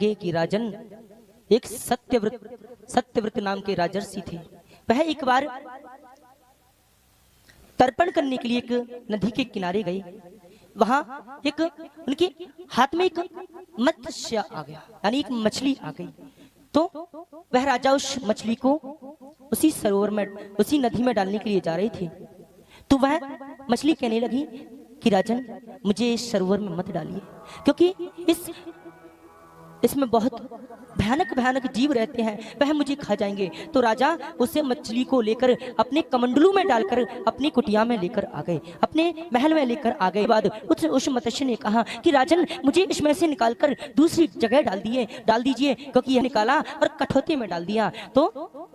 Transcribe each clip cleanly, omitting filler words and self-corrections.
आगे कि राजन, एक सत्यव्रत नाम के राजर्षि थे। वह एक बार तर्पण करने के लिए एक नदी के किनारे गए। वहां एक उनके हाथ में एक मत्स्य आ गया, यानी एक मछली आ गई। तो वह राजा उस मछली को उसी सरोवर में, उसी नदी में डालने के लिए जा रहे थे। तो वह मछली कहने लगी कि राजन, मुझे इस सरोवर में मत डालिए, क्योंकि इसमें बहुत भयानक भयानक जीव रहते हैं, वह मुझे खा जाएंगे। तो राजा उसे मछली को लेकर अपने कमंडलू में डालकर अपनी कुटिया में लेकर आ गए, अपने महल में लेकर आ गए। बाद उस मत्स्य ने कहा कि राजन, मुझे इसमें से निकालकर दूसरी जगह डाल दीजिए, क्योंकि यह निकाला और कठौती में डाल दिया। तो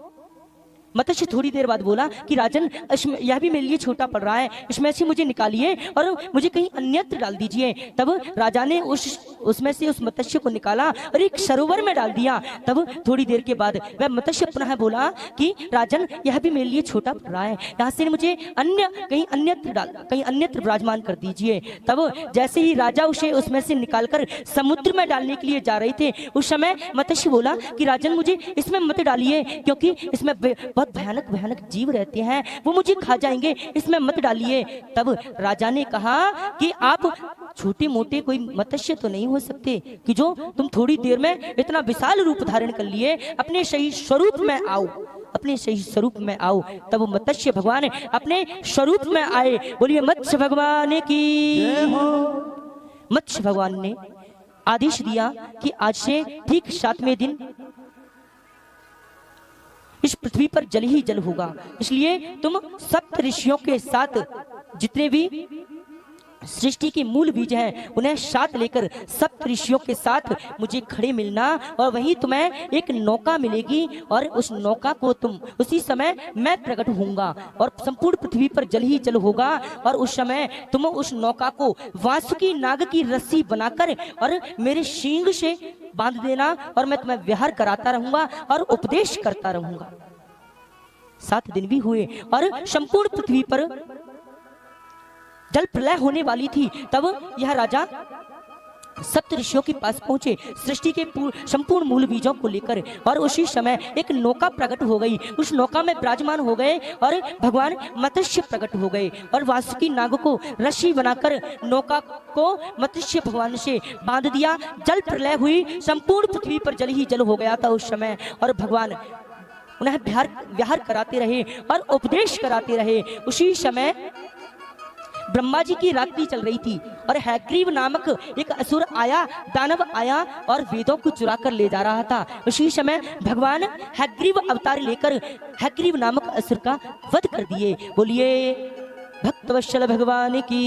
मत्स्य थोड़ी देर बाद बोला कि राजन, इसमें यह भी मेरे लिए छोटा पड़ रहा है, इसमें से मुझे निकालिए और मुझे कहीं अन्यत्र डाल दीजिए। तब राजा ने उसमें से उस मत्स्य को निकाला और एक सरोवर में डाल दिया। तब थोड़ी देर के बाद वह मत्स्य पुनः बोला कि राजन, यह भी मेरे लिए छोटा पड़ रहा है, यहाँ से मुझे कहीं अन्यत्र विराजमान कर दीजिए। तब जैसे ही राजा उसे उसमें से निकालकर समुद्र में डालने के लिए जा रहे थे, उस समय मत्स्य बोला कि राजन, मुझे इसमें मत डालिए, क्योंकि इसमें बहुत भयानक भयानक जीव रहते हैं, वो मुझे खा जाएंगे, इसमें मत डालिए। तब राजा ने कहा कि आप छोटे मोटे कोई मत्स्य तो नहीं हो सकते कि जो तुम थोड़ी देर में इतना विशाल रूप धारण कर लिए, अपने सही स्वरूप में आओ, अपने सही स्वरूप में आओ। तब मत्स्य भगवान अपने स्वरूप में आए। बोलिए मत्स्य भगवान की। मत्स्य भगवान ने आदेश दिया कि आज से ठीक 7वें दिन इस पृथ्वी पर जल ही जल होगा, इसलिए तुम सप्त ऋषियों के साथ जितने भी सृष्टि के मूल बीज हैं उन्हें साथ लेकर सप्त ऋषियों के साथ मुझे खड़े मिलना, और वहीं तुम्हें एक नौका मिलेगी और उस नौका को तुम उसी समय मैं प्रकट होऊंगा और संपूर्ण पृथ्वी पर जल ही जल होगा। और उस समय तुम उस नौका को वासुकी नाग की रस्सी बनाकर और मेरे सींग से बांध देना, और मैं तुम्हें विहार कराता रहूंगा और उपदेश करता रहूंगा। 7 दिन भी हुए और संपूर्ण पृथ्वी पर जल प्रलय होने वाली थी। तब यह राजा सप्त ऋषियों के पास पहुंचे सृष्टि के संपूर्ण मूल बीजों को लेकर, और उसी समय एक नौका प्रकट हो गई। उस नौका में विराजमान हो गए और भगवान मत्स्य प्रकट हो गए और वासुकी नाग को रस्सी बनाकर नौका को मत्स्य भगवान से बांध दिया। जल प्रलय हुई, संपूर्ण पृथ्वी पर जल ही जल हो गया था उस समय, और भगवान उन्हें विहार कराते रहे और उपदेश कराते रहे। उसी समय ब्रह्मा जी की रात्रि चल रही थी और हैग्रीव नामक एक असुर आया, दानव आया और वेदों को चुरा कर ले जा रहा था। उसी समय भगवान हैग्रीव अवतार लेकर हैग्रीव नामक असुर का वध कर दिए। बोलिए भक्तवत्सल भगवान की।